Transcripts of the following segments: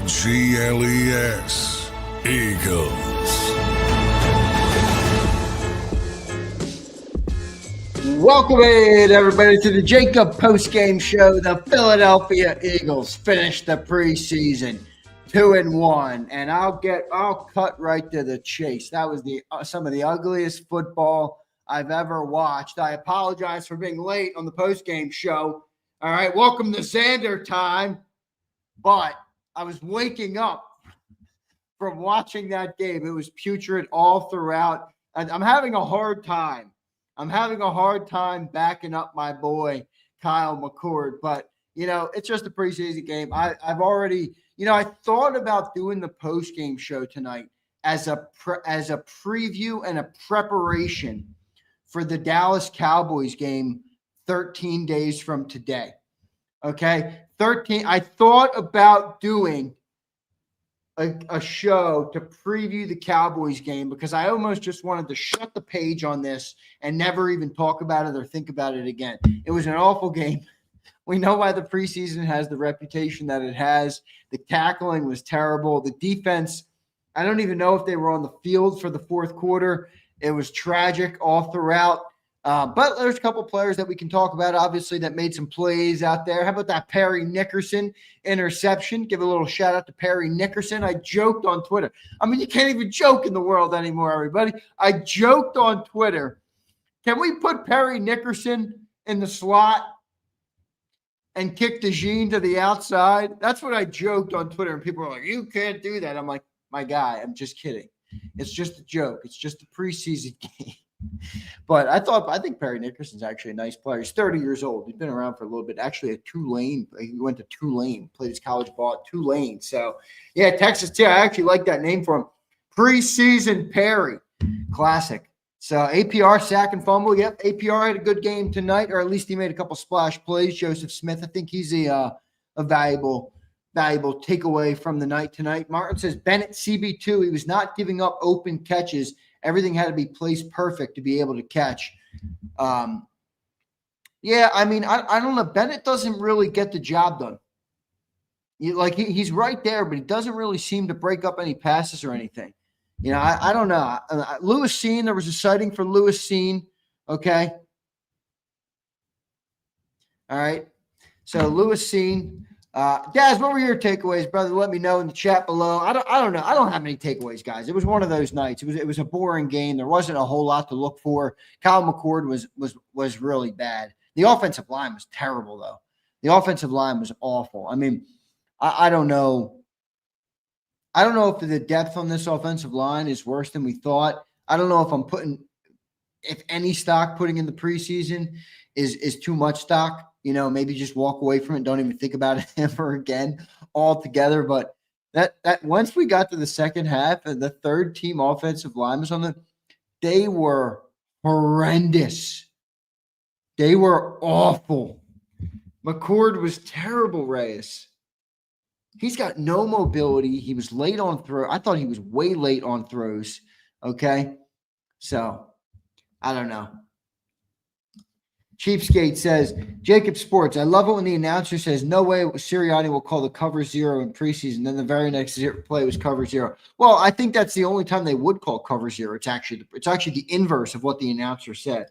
E-A-G-L-E-S, Eagles. Welcome in, everybody, to the JAKIB postgame show. The Philadelphia Eagles finished the preseason 2-1, and I'll cut right to the chase. That was some of the ugliest football I've ever watched. I apologize for being late on the postgame show. All right, welcome to Zander time. But I was waking up from watching that game. It was putrid all throughout. And I'm having a hard time. Backing up my boy, Kyle McCord. But, it's just a preseason game. I've already, I thought about doing the postgame show tonight as a preview and a preparation for the Dallas Cowboys game 13 days from today. Okay? I thought about doing a show to preview the Cowboys game because I almost just wanted to shut the page on this and never even talk about it or think about it again. It was an awful game. We know why the preseason has the reputation that it has. The tackling was terrible. The defense, I don't even know if they were on the field for the fourth quarter. It was tragic all throughout. But there's a couple players that we can talk about, obviously, that made some plays out there. How about that Perry Nickerson interception? Give a little shout out to Perry Nickerson. I joked on Twitter. I mean, you can't even joke in the world anymore, everybody. I joked on Twitter. Can we put Perry Nickerson in the slot and kick DeJean to the outside? That's what I joked on Twitter. And people are like, you can't do that. I'm like, my guy, I'm just kidding. It's just a joke. It's just a preseason game. But I think Perry Nickerson's actually a nice player. He's 30 years old. He's been around for a little bit. Actually, at Tulane. He went to Tulane, played his college ball at Tulane. So, yeah, Texas too. I actually like that name for him. Preseason Perry. Classic. So, APR, sack and fumble. Yep, APR had a good game tonight, or at least he made a couple splash plays. Joseph Smith, I think he's a valuable takeaway from the night tonight. Martin says Bennett CB2. He was not giving up open catches. Everything had to be placed perfect to be able to catch. Yeah, I mean, I don't know. Bennett doesn't really get the job done. He's right there, but he doesn't really seem to break up any passes or anything. I don't know. Lewis Seen, there was a sighting for Lewis Seen. Okay. All right. So Lewis Seen. Daz, what were your takeaways, brother? Let me know in the chat below. I don't know. I don't have any takeaways, guys. It was one of those nights. It was a boring game. There wasn't a whole lot to look for. Kyle McCord was really bad. The offensive line was terrible, though. The offensive line was awful. I mean, I don't know. I don't know if the depth on this offensive line is worse than we thought. I don't know if any stock putting in the preseason is too much stock. Maybe just walk away from it. Don't even think about it ever again altogether. But that once we got to the second half and the third team offensive line was they were horrendous. They were awful. McCord was terrible, Reyes. He's got no mobility. He was late on throw. I thought he was way late on throws. Okay. So I don't know. Cheapskate says, JAKIB Sports, I love it when the announcer says, no way Sirianni will call the cover zero in preseason. Then the very next play was cover zero. Well, I think that's the only time they would call cover zero. It's actually the inverse of what the announcer said.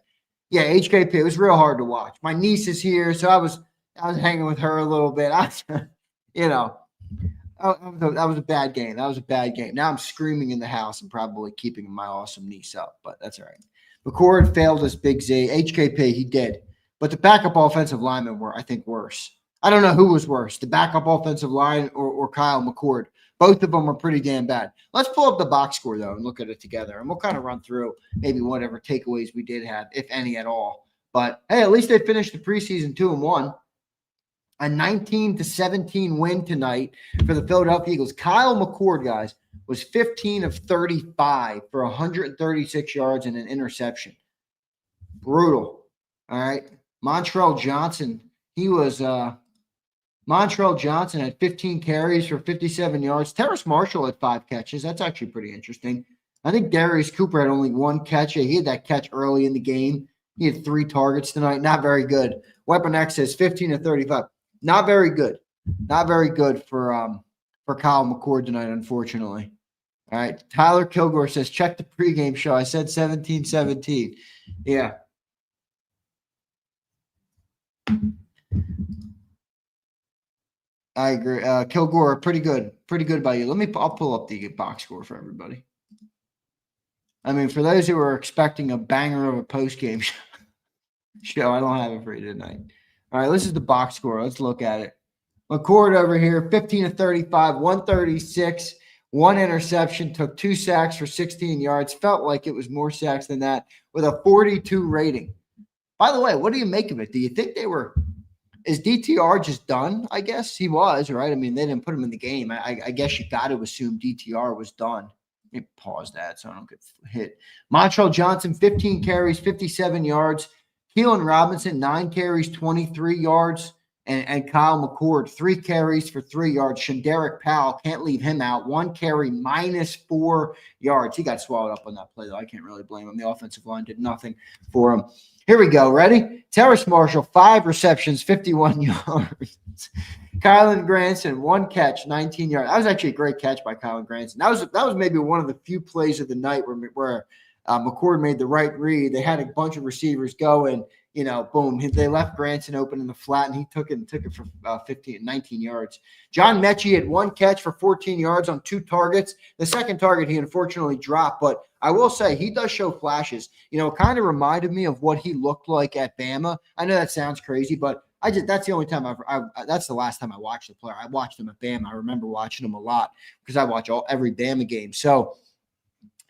Yeah, HKP, it was real hard to watch. My niece is here, so I was hanging with her a little bit. That was a bad game. Now I'm screaming in the house and probably keeping my awesome niece up, but that's all right. McCord failed us, Big Z. HKP, he did. But the backup offensive linemen were, I think, worse. I don't know who was worse, the backup offensive line or Kyle McCord. Both of them were pretty damn bad. Let's pull up the box score, though, and look at it together. And we'll kind of run through maybe whatever takeaways we did have, if any at all. But, hey, at least they finished the preseason 2-1. A 19-17 win tonight for the Philadelphia Eagles. Kyle McCord, guys, was 15 of 35 for 136 yards and an interception. Brutal. All right. Montrell Johnson had 15 carries for 57 yards. Terrace Marshall had 5 catches. That's actually pretty interesting. I think Darius Cooper had only 1 catch. He had that catch early in the game. He had 3 targets tonight. Not very good. Weapon X says 15 of 35. Not very good. Not very good for for Kyle McCord tonight, unfortunately. All right. Tyler Kilgore says, check the pregame show. I said 17-17. Yeah. I agree. Kilgore, pretty good. Pretty good by you. I'll pull up the box score for everybody. I mean, for those who are expecting a banger of a post-game show, I don't have it for you tonight. All right, this is the box score. Let's look at it. McCord over here, 15 of 35, 136, one interception, took 2 sacks for 16 yards. Felt like it was more sacks than that with a 42 rating. By the way, what do you make of it? Do you think is DTR just done? I guess he was, right? I mean, they didn't put him in the game. I guess you got to assume DTR was done. Let me pause that so I don't get hit. Montrell Johnson, 15 carries, 57 yards. Keelan Robinson, 9 carries, 23 yards. And Kyle McCord, 3 carries for 3 yards. Shanderick Powell, can't leave him out. 1 carry, -4 yards. He got swallowed up on that play, though. I can't really blame him. The offensive line did nothing for him. Here we go. Ready? Terrace Marshall, 5 receptions, 51 yards. Kylan Granson, 1 catch, 19 yards. That was actually a great catch by Kylan Granson. That was maybe one of the few plays of the night where McCord made the right read. They had a bunch of receivers go and, boom, they left Granson open in the flat, and he took it for 19 yards. John Mechie had 1 catch for 14 yards on 2 targets. The second target he unfortunately dropped, but I will say he does show flashes. It kind of reminded me of what he looked like at Bama. I know that sounds crazy, but that's the only time that's the last time I watched the player. I watched him at Bama. I remember watching him a lot because I watch every Bama game. So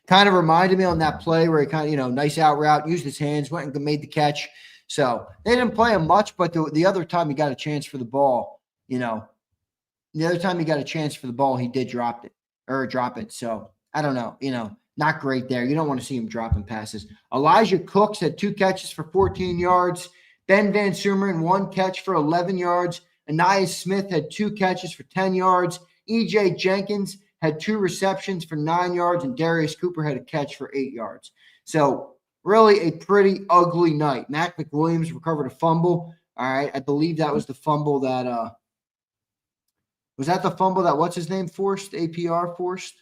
kind of reminded me on that play where he kind of, nice out route, used his hands, went and made the catch. So they didn't play him much, but the other time he got a chance for the ball, he did drop it. So I don't know, not great there. You don't want to see him dropping passes. Elijah Cooks had 2 catches for 14 yards. Ben Van Sumeren, 1 catch for 11 yards. Anais Smith had 2 catches for 10 yards. EJ Jenkins had 2 receptions for 9 yards, and Darius Cooper had a catch for 8 yards. So really a pretty ugly night. Mac McWilliams recovered a fumble. All right. I believe that was the fumble that what's his name forced? APR forced?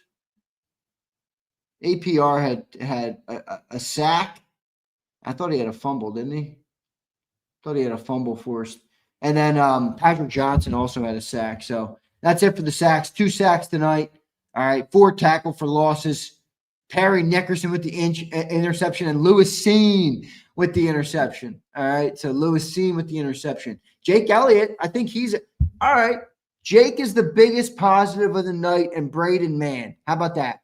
APR had a sack. I thought he had a fumble, didn't he? Thought he had a fumble forced. And then Patrick Johnson also had a sack. So that's it for the sacks. 2 sacks tonight. All right. 4 tackle for losses. Perry Nickerson with the interception, and Lewis Seen with the interception. All right. So Lewis Seen with the interception. Jake Elliott, I think all right. Jake is the biggest positive of the night, and Braden Mann. How about that?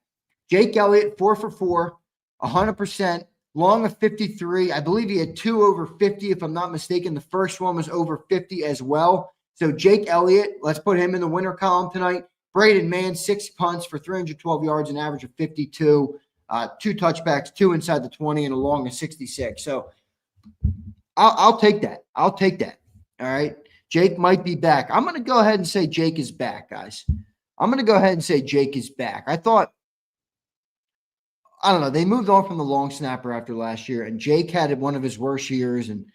Jake Elliott, 4 for 4, 100%. Long of 53. I believe he had 2 over 50, if I'm not mistaken. The first one was over 50 as well. So Jake Elliott, let's put him in the winner column tonight. Braden Mann, 6 punts for 312 yards, an average of 52, 2 touchbacks, 2 inside the 20, and a long of 66. So I'll take that. All right. Jake might be back. I'm going to go ahead and say Jake is back, guys. I'm going to go ahead and say Jake is back. I don't know. They moved on from the long snapper after last year, and Jake had one of his worst years. And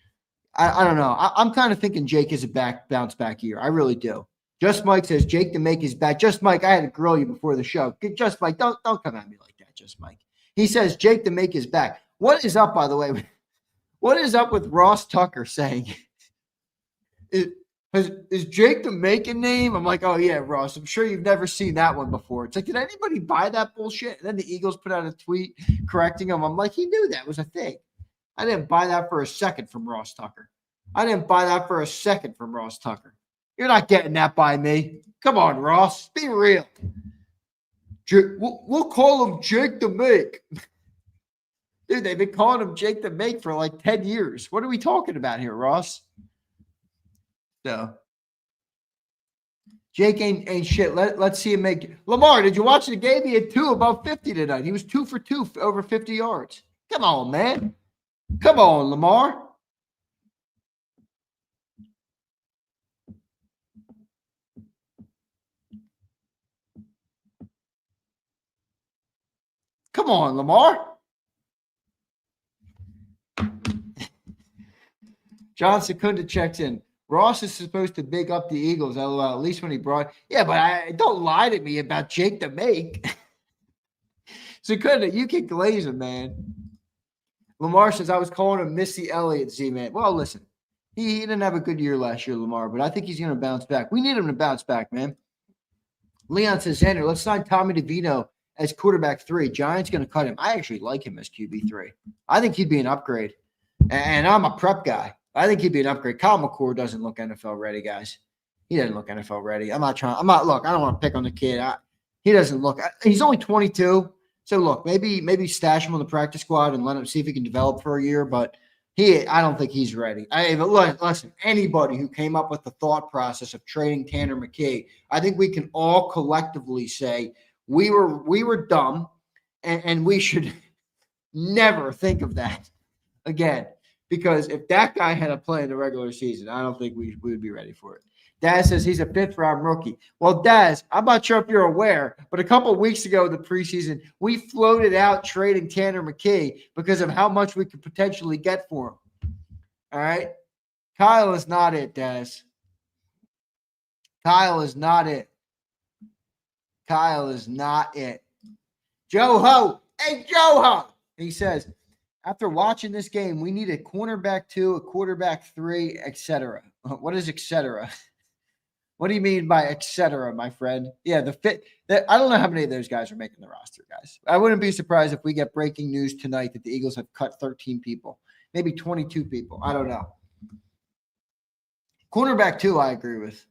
I don't know. I'm kind of thinking Jake is a bounce back year. I really do. Just Mike says Jake to make his back. Just Mike, I had to grill you before the show. Just Mike, don't come at me like that. Just Mike. He says Jake to make his back. What is up, by the way? What is up with Ross Tucker saying? Is Jake the making name? I'm like, oh yeah, Ross. I'm sure you've never seen that one before. It's like, did anybody buy that bullshit? And then the Eagles put out a tweet correcting him. I'm like, he knew that was a thing. I didn't buy that for a second from Ross Tucker. You're not getting that by me. Come on, Ross. Be real. We'll call him Jake the Make. Dude, they've been calling him Jake the Make for like 10 years. What are we talking about here, Ross? So, Jake ain't shit. Let's see him make. Lamar, did you watch the game? He had 2 above 50 tonight. He was 2 for 2 for over 50 yards. Come on, man. Come on, Lamar. Come on, Lamar. John Secunda checks in. Ross is supposed to big up the Eagles, LOL, at least when he brought. Yeah, but don't lie to me about Jake the Make. So you can glaze him, man. Lamar says, I was calling him Missy Elliott, Z-Man. Well, listen, he didn't have a good year last year, Lamar, but I think he's going to bounce back. We need him to bounce back, man. Leon says, Zander, let's sign Tommy DeVito as quarterback 3. Giants going to cut him. I actually like him as QB3. I think he'd be an upgrade. And I'm a prep guy. I think he'd be an upgrade. Kyle McCord doesn't look NFL ready, guys. He doesn't look NFL ready. Look, I don't want to pick on the kid. He doesn't look – he's only 22. So, look, maybe stash him on the practice squad and let him see if he can develop for a year. But I don't think he's ready. But listen, anybody who came up with the thought process of trading Tanner McKee, I think we can all collectively say we were dumb and we should never think of that again. Because if that guy had a play in the regular season, I don't think we would be ready for it. Daz says he's a 5th-round rookie. Well, Daz, I'm not sure if you're aware, but a couple of weeks ago in the preseason, we floated out trading Tanner McKee because of how much we could potentially get for him. All right? Kyle is not it, Daz. Kyle is not it. Kyle is not it. Joe Ho. Hey, Joe Ho. He says, after watching this game, we need a cornerback 2, a quarterback 3, etc. What is etc.? What do you mean by etc., my friend? Yeah, I don't know how many of those guys are making the roster, guys. I wouldn't be surprised if we get breaking news tonight that the Eagles have cut 13 people, maybe 22 people. I don't know. Cornerback 2, I agree with.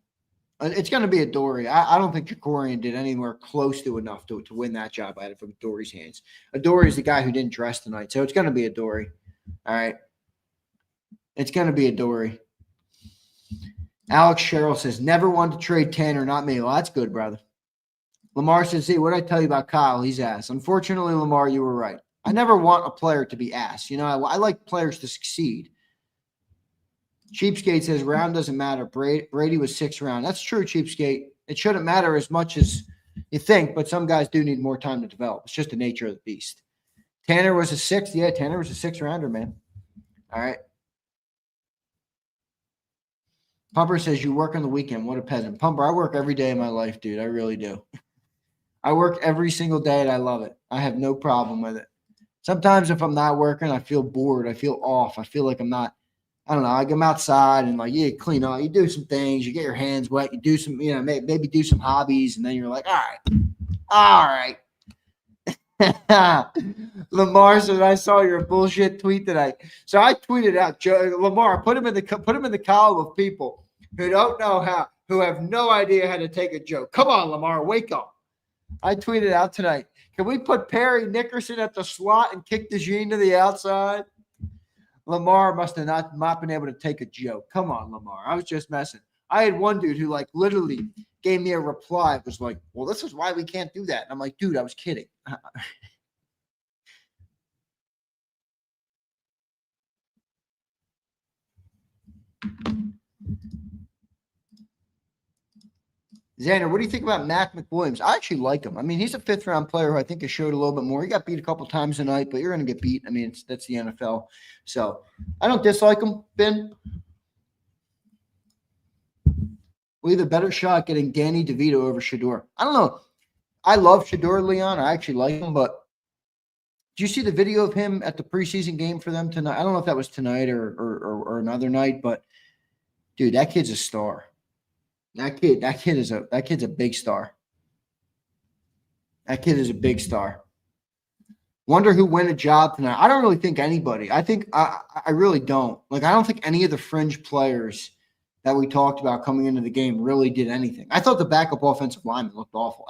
It's going to be a Dory. I don't think Jacorian did anywhere close to enough to win that job out of Dory's hands. Dory is the guy who didn't dress tonight, so it's going to be a Dory. All right. It's going to be a Dory. Alex Sherrill says, never wanted to trade Tanner, not me. Well, that's good, brother. Lamar says, see, what did I tell you about Kyle? He's ass. Unfortunately, Lamar, you were right. I never want a player to be ass. You know, I like players to succeed. Cheapskate says, round doesn't matter. Brady was 6th round. That's true, Cheapskate. It shouldn't matter as much as you think, but some guys do need more time to develop. It's just the nature of the beast. Tanner was a 6th. Yeah, Tanner was a 6th rounder, man. All right. Pumper says, you work on the weekend. What a peasant. Pumper, I work every day of my life, dude. I really do. I work every single day, and I love it. I have no problem with it. Sometimes if I'm not working, I feel bored. I feel off. I feel like I'm not, I don't know. I come outside and you clean up. You do some things. You get your hands wet. You do some, maybe do some hobbies, and then you're like, all right. Lamar says, I saw your bullshit tweet today. So I tweeted out, Lamar, put him in the column of people who don't know who have no idea how to take a joke. Come on, Lamar, wake up. I tweeted out tonight, can we put Perry Nickerson at the slot and kick DeJean to the outside? Lamar must have not been able to take a joke. Come on, Lamar. I was just messing. I had one dude who literally gave me a reply. It was like, well, this is why we can't do that. And I'm like, dude, I was kidding. Xander, what do you think about Mac McWilliams? I actually like him. I mean, he's a 5th-round player who I think has showed a little bit more. He got beat a couple times tonight, but you're going to get beat. I mean, that's the NFL. So I don't dislike him, Ben. We have a better shot getting Danny DeVito over Shedeur. I don't know. I love Shedeur, Leon. I actually like him, but do you see the video of him at the preseason game for them tonight? I don't know if that was tonight or another night, but dude, that kid's a star. That kid's a big star. That kid is a big star. Wonder who win a job tonight. I don't really think anybody. I really don't. I don't think any of the fringe players that we talked about coming into the game really did anything. I thought the backup offensive lineman looked awful.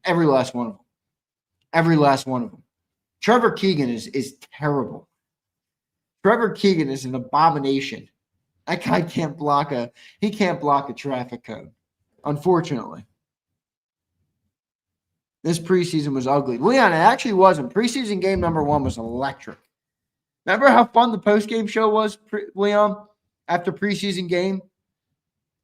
Every last one of them. Every last one of them. Trevor Keegan is terrible. Trevor Keegan is an abomination. That guy can't block a traffic code, unfortunately. This preseason was ugly. Leon, it actually wasn't. Preseason game number 1 was electric. Remember how fun the postgame show was, Leon, after preseason game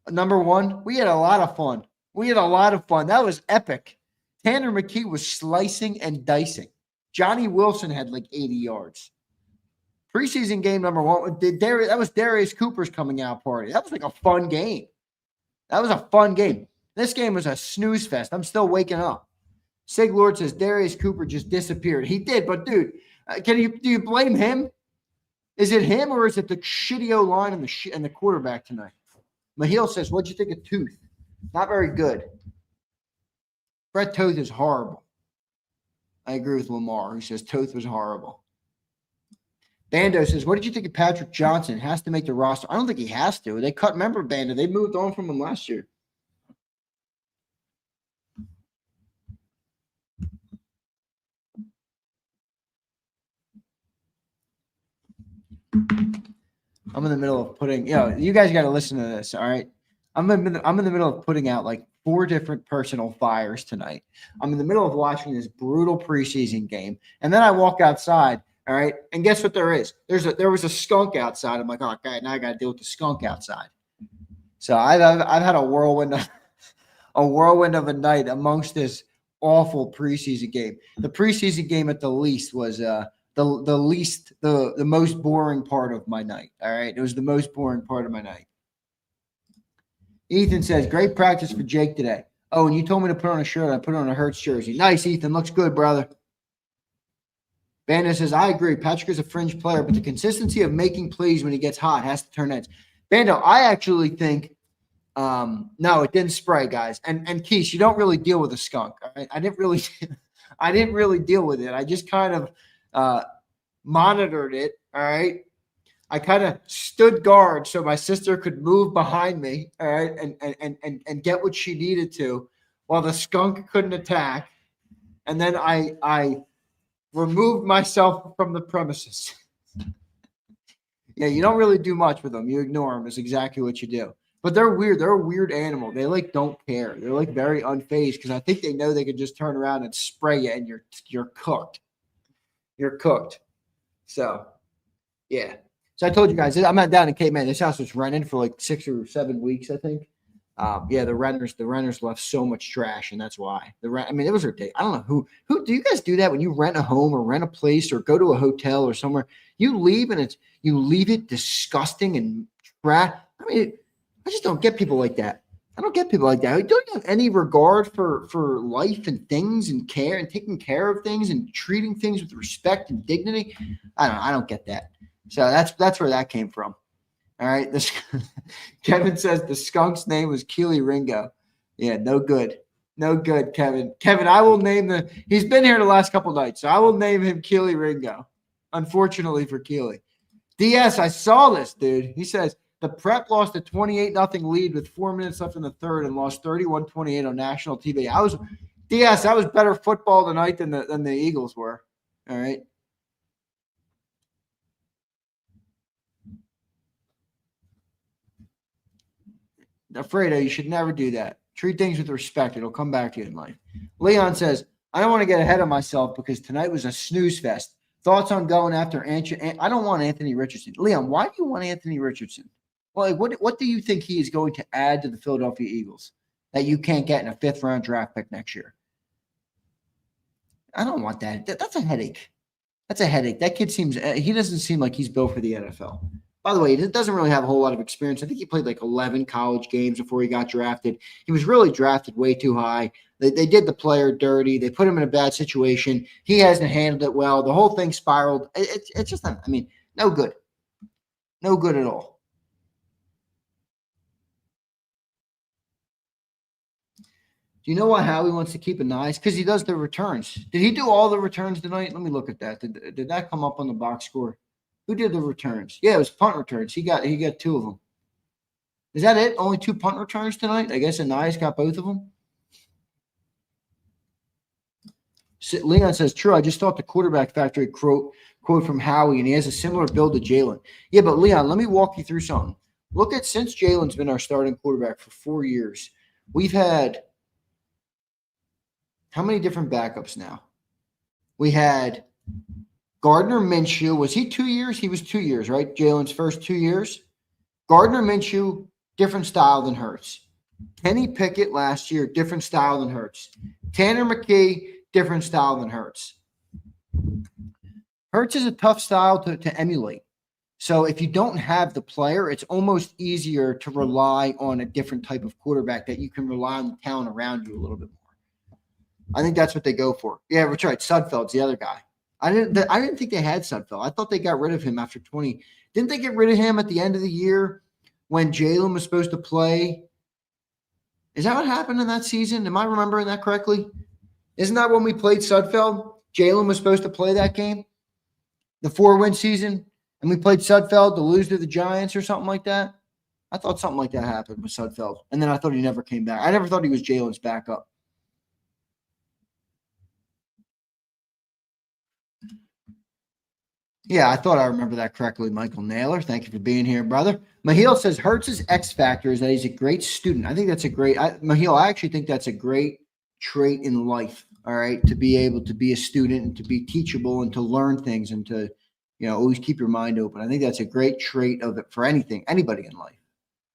number 1? We had a lot of fun. That was epic. Tanner McKee was slicing and dicing. Johnny Wilson had 80 yards. Preseason game number one. That was Darius Cooper's coming out party. That was like a fun game. That was a fun game. This game was a snooze fest. I'm still waking up. Sig Lord says Darius Cooper just disappeared. He did, but dude, do you blame him? Is it him or is it the shitty O-line and the quarterback tonight? Mahil says, what'd you think of Tooth? Not very good. Brett Toth is horrible. I agree with Lamar. He says Toth was horrible. Bando says, what did you think of Patrick Johnson? Has to make the roster. I don't think he has to. They cut, remember, Bando, they moved on from him last year. I'm in the middle of putting, you guys got to listen to this, all right? I'm in the middle of putting out like 4 different personal fires tonight. I'm in the middle of watching this brutal preseason game, and then I walk outside, all right, and guess what there is? There was a skunk outside. I'm like, oh, okay, now I got to deal with the skunk outside. So I've had a whirlwind of a night amongst this awful preseason game. The preseason game at the least was the most boring part of my night. All right. It was the most boring part of my night. Ethan says, great practice for Jake today. Oh, and you told me to put on a shirt. I put on a Hurts jersey. Nice, Ethan. Looks good, brother. Banda says, I agree. Patrick is a fringe player, but the consistency of making plays when he gets hot has to turn heads. Bando, I actually think no, it didn't spray, guys. And Keith, you don't really deal with a skunk. All right? I didn't really deal with it. I just kind of monitored it. All right. I kind of stood guard so my sister could move behind me, all right, and get what she needed to while the skunk couldn't attack. And then I removed myself from the premises. Yeah, you don't really do much with them. You ignore them is exactly what you do. But they're weird. They're a weird animal. They don't care. They're very unfazed because I think they know they can just turn around and spray you and you're cooked. You're cooked. So, yeah. So I told you guys, I'm not down in Cape May. This house was rented for like 6 or 7 weeks, I think. The renters left so much trash, and that's why. It was ridiculous. I don't know who do you guys do that when you rent a home or rent a place or go to a hotel or somewhere? You leave and you leave it disgusting and trash. I just don't get people like that. I don't get people like that. Don't you have any regard for life and things and care and taking care of things and treating things with respect and dignity? I don't get that. So that's where that came from. All right. Kevin says the skunk's name was Keely Ringo. Yeah, no good. No good, Kevin. Kevin, I will name he's been here the last couple nights, so I will name him Keely Ringo. Unfortunately for Keely. DS, I saw this, dude. He says the Prep lost a 28-0 lead with 4 minutes left in the third and lost 31-28 on national TV. That was better football tonight than the Eagles were. All right. Alfredo, you should never do that. Treat things with respect. It'll come back to you in life. Leon says, I don't want to get ahead of myself because tonight was a snooze fest. Thoughts on going after I don't want Anthony Richardson. Leon, why do you want Anthony Richardson? Well, what do you think he is going to add to the Philadelphia Eagles that you can't get in a 5th-round draft pick next year? I don't want that. That's a headache. That's a headache. That kid he doesn't seem like he's built for the NFL. By the way, he doesn't really have a whole lot of experience. I think he played like 11 college games before he got drafted. He was really drafted way too high. They did the player dirty. They put him in a bad situation. He hasn't handled it well. The whole thing spiraled. It's just, no good. No good at all. Do you know why Howie wants to keep an eye? Because he does the returns. Did he do all the returns tonight? Let me look at that. Did that come up on the box score? Who did the returns? Yeah, it was punt returns. He got 2 of them. Is that it? Only 2 punt returns tonight? I guess Anias got both of them. Leon says, true. I just thought the quarterback factory quote from Howie, and he has a similar build to Jalen. Yeah, but Leon, let me walk you through something. Look at since Jalen's been our starting quarterback for 4 years, we've had how many different backups now? We had Gardner Minshew. Was he 2 years? He was 2 years, right? Jalen's first 2 years. Gardner Minshew, different style than Hurts. Kenny Pickett last year, different style than Hurts. Tanner McKee, different style than Hurts. Hurts is a tough style to emulate. So if you don't have the player, it's almost easier to rely on a different type of quarterback that you can rely on the talent around you a little bit more. I think that's what they go for. Yeah, that's right. Sudfeld's the other guy. I didn't think they had Sudfeld. I thought they got rid of him after 20. Didn't they get rid of him at the end of the year when Jalen was supposed to play? Is that what happened in that season? Am I remembering that correctly? Isn't that when we played Sudfeld? Jalen was supposed to play that game, the 4-win season, and we played Sudfeld to lose to the Giants or something like that. I thought something like that happened with Sudfeld, and then I thought he never came back. I never thought he was Jalen's backup. Yeah, I thought I remember that correctly, Michael Naylor. Thank you for being here, brother. Mahil says Hurts' X factor is that he's a great student. I think that's a great – Mahil, I actually think that's a great trait in life, all right, to be able to be a student and to be teachable and to learn things and to, always keep your mind open. I think that's a great trait of it for anybody in life.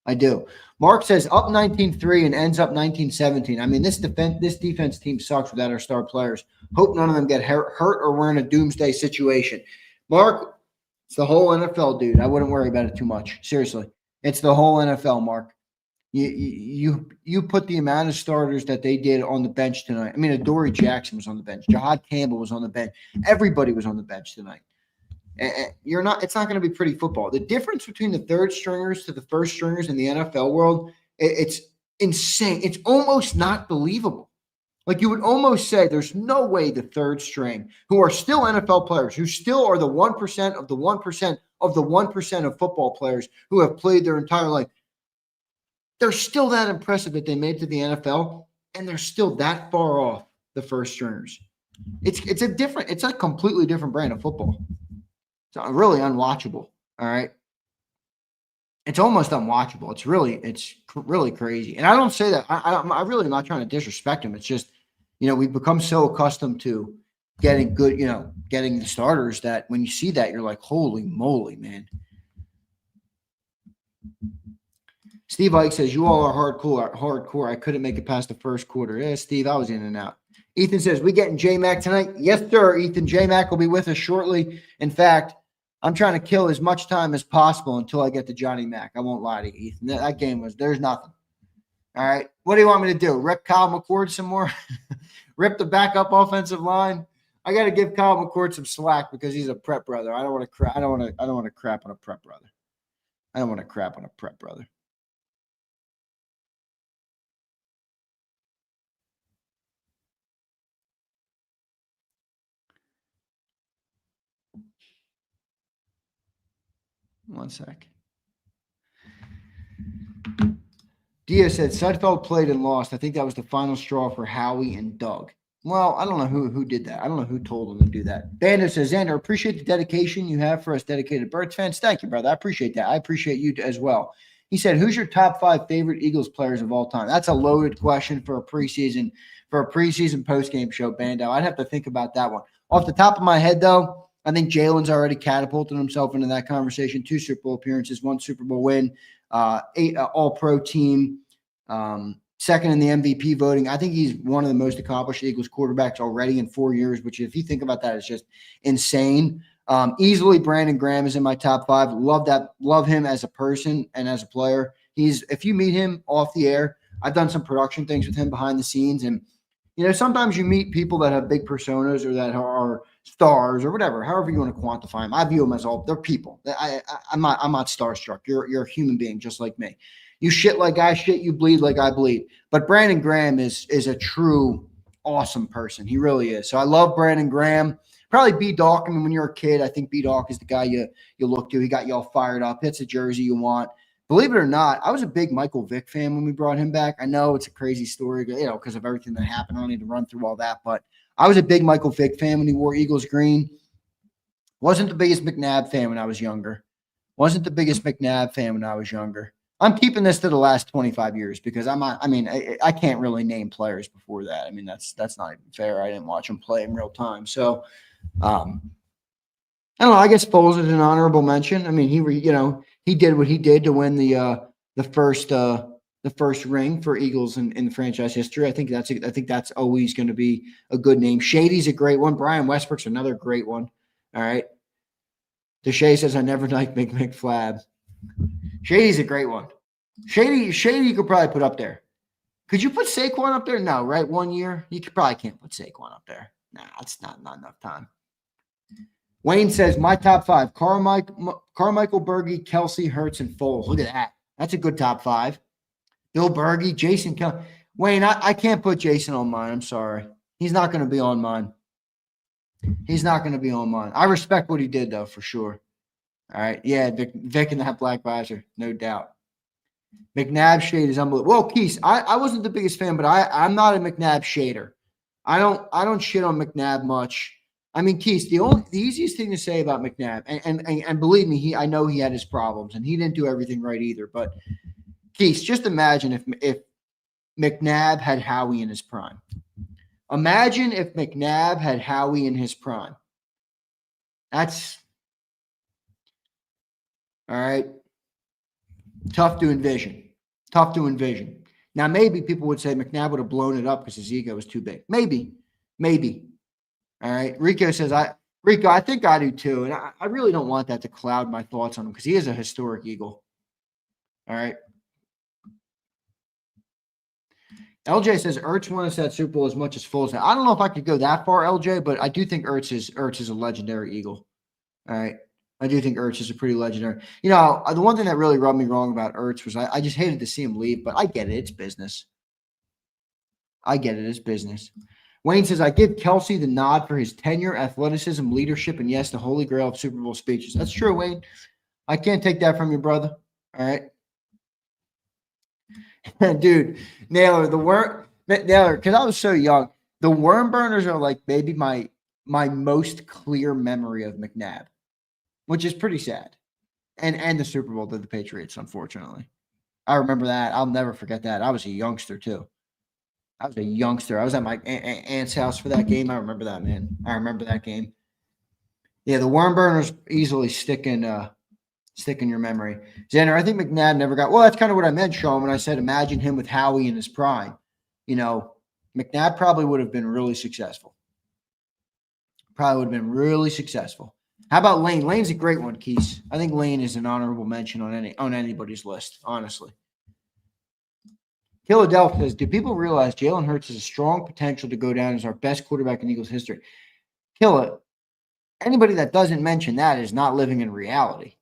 I do. Mark says up 19-3 and ends up 19-17. I mean, this defense team sucks without our star players. Hope none of them get hurt or we're in a doomsday situation. Mark, it's the whole NFL, dude. I wouldn't worry about it too much. Seriously. It's the whole NFL, Mark. You put the amount of starters that they did on the bench tonight. I mean, Adoree Jackson was on the bench. Jahad Campbell was on the bench. Everybody was on the bench tonight. It's not going to be pretty football. The difference between the third stringers to the first stringers in the NFL world, it's insane. It's almost not believable. Like you would almost say there's no way the third string, who are still NFL players, who still are the 1% of the 1% of the 1% of football players who have played their entire life, they're still that impressive that they made to the NFL, and they're still that far off the first stringers. It's a completely different brand of football. It's really unwatchable. All right. It's almost unwatchable. It's really crazy. And I don't say that. I really am not trying to disrespect him. It's just, we've become so accustomed to getting good, getting the starters that when you see that, you're like, holy moly, man. Steve Ike says, you all are hardcore. I couldn't make it past the first quarter. Yeah, Steve, I was in and out. Ethan says, we getting J-Mac tonight? Yes, sir, Ethan. J-Mac will be with us shortly. In fact, I'm trying to kill as much time as possible until I get to Johnny Mac. I won't lie to you, Ethan. That game there's nothing. All right. What do you want me to do? Rip Kyle McCord some more? Rip the backup offensive line? I got to give Kyle McCord some slack because he's a prep brother. I don't want to crap on a prep brother. I don't want to crap on a prep brother. One sec. Dia said Sudfeld played and lost. I think that was the final straw for Howie and Doug. Well, I don't know who did that. I don't know who told them to do that. Bandit says, Zander, appreciate the dedication you have for us dedicated Birds fans. Thank you, brother. I appreciate that. I appreciate you as well. He said, who's your top 5 favorite Eagles players of all time? That's a loaded question for a preseason postgame show, Bando. I'd have to think about that one. Off the top of my head, though, I think Jalen's already catapulted himself into that conversation. 2 Super Bowl appearances, 1 Super Bowl win, 8 All-Pro team, second in the MVP voting. I think he's one of the most accomplished Eagles quarterbacks already in 4 years, which if you think about that, is just insane. Easily Brandon Graham is in my top 5. Love him as a person and as a player. If you meet him off the air, I've done some production things with him behind the scenes. And, sometimes you meet people that have big personas or that are stars or whatever, however you want to quantify them. I view them as they're people. I'm not starstruck. You're a human being just like me. You shit like I shit, you bleed like I bleed. But Brandon Graham is a true awesome person. He really is. So I love Brandon Graham. Probably B-Dawk. I mean, when you're a kid, I think B-Dawk is the guy you look to. He got you all fired up. Hits a jersey you want. Believe it or not, I was a big Michael Vick fan when we brought him back. I know it's a crazy story, because of everything that happened. I don't need to run through all that, but I was a big Michael Vick fan when he wore Eagles green. Wasn't the biggest McNabb fan when I was younger. I'm keeping this to the last 25 years because I can't really name players before that. I mean, that's not even fair. I didn't watch them play in real time. So, I don't know. I guess Foles is an honorable mention. I mean, he did what he did to win the first ring for Eagles in the franchise history. I think that's always going to be a good name. Shady's a great one. Brian Westbrook's another great one. All right. Deshay says, I never liked McFlab. Shady's a great one. Shady you could probably put up there. Could you put Saquon up there? No, right? 1 year? You probably can't put Saquon up there. Nah, it's not enough time. Wayne says, my top 5, Carmichael, Berge, Kelsey, Hurts, and Foles. Look at that. That's a good top 5. Bill Berge, Jason Kelce. Wayne, I can't put Jason on mine. I'm sorry. He's not going to be on mine. He's not going to be on mine. I respect what he did, though, for sure. All right. Yeah, Vic and that black visor, no doubt. McNabb shade is unbelievable. Well, Keith, I wasn't the biggest fan, but I'm not a McNabb shader. I don't shit on McNabb much. I mean, Keith, the easiest thing to say about McNabb, and believe me, I know he had his problems, and he didn't do everything right either. But Keith, just imagine if McNabb had Howie in his prime. Imagine if McNabb had Howie in his prime. That's all right. Tough to envision. Now, maybe people would say McNabb would have blown it up because his ego was too big. Maybe. All right. Rico says, I think I do too. And I really don't want that to cloud my thoughts on him because he is a historic Eagle. All right. LJ says Ertz won us that Super Bowl as much as Foles. I don't know if I could go that far, LJ, but I do think Ertz is a legendary Eagle. All right. I do think Ertz is a pretty legendary. You know, the one thing that really rubbed me wrong about Ertz was I just hated to see him leave, but I get it. It's business. Wayne says, I give Kelsey the nod for his tenure, athleticism, leadership, and yes, the holy grail of Super Bowl speeches. That's true, Wayne. I can't take that from you, brother. All right. Dude, Naylor, because I was so young, the worm burners are like maybe my most clear memory of McNabb, which is pretty sad. And the Super Bowl to the Patriots, unfortunately. I remember that. I'll never forget that. I was a youngster, too. I was at my aunt's house for that game. I remember that, man. I remember that game. Yeah, the worm burners easily stick in your memory. Zander, I think McNabb never got – well, that's kind of what I meant, Sean, when I said imagine him with Howie in his prime. You know, McNabb probably would have been really successful. How about Lane? Lane's a great one, Keith. I think Lane is an honorable mention on anybody's list, honestly. Philadelphia says, do people realize Jalen Hurts has a strong potential to go down as our best quarterback in Eagles history? Killa, anybody that doesn't mention that is not living in reality.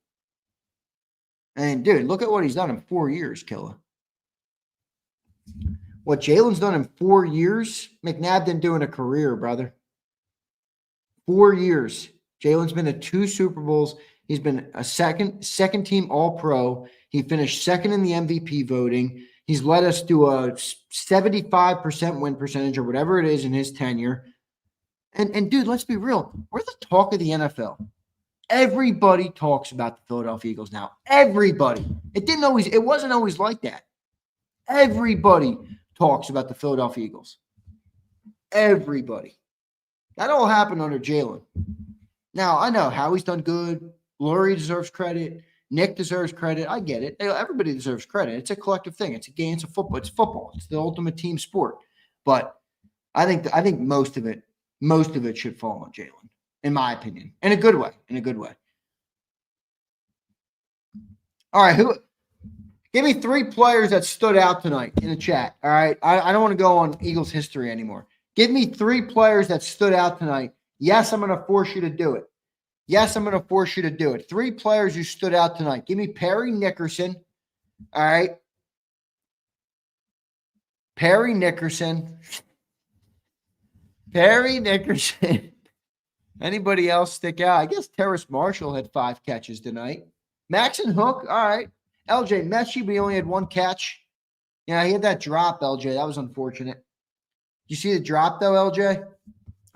And, dude, look at what he's done in 4 years, Killa. What Jalen's done in 4 years, McNabb didn't do in a career, brother. 4 years. Jalen's been to 2 Super Bowls. He's been a second team All-Pro. He finished second in the MVP voting. He's led us to a 75% win percentage or whatever it is in his tenure. And dude, let's be real. We're the talk of the NFL. Everybody talks about the Philadelphia Eagles now. Everybody. It wasn't always like that. Everybody talks about the Philadelphia Eagles. Everybody. That all happened under Jalen. Now, I know Howie's done good. Lurie deserves credit. Nick deserves credit. I get it. Everybody deserves credit. It's a collective thing. It's a game. It's a football. It's football. It's the ultimate team sport. But I think most of it should fall on Jalen, in my opinion, in a good way. All right, give me 3 players that stood out tonight in the chat. All right, I don't want to go on Eagles history anymore. Give me 3 players that stood out tonight. Yes, I'm going to force you to do it. 3 players who stood out tonight. Give me Perry Nickerson. All right. Perry Nickerson. Anybody else stick out? I guess Terrace Marshall had 5 catches tonight. Maxon Hook. All right. LJ Mechie, but he only had 1 catch. Yeah, he had that drop, LJ. That was unfortunate. You see the drop, though, LJ?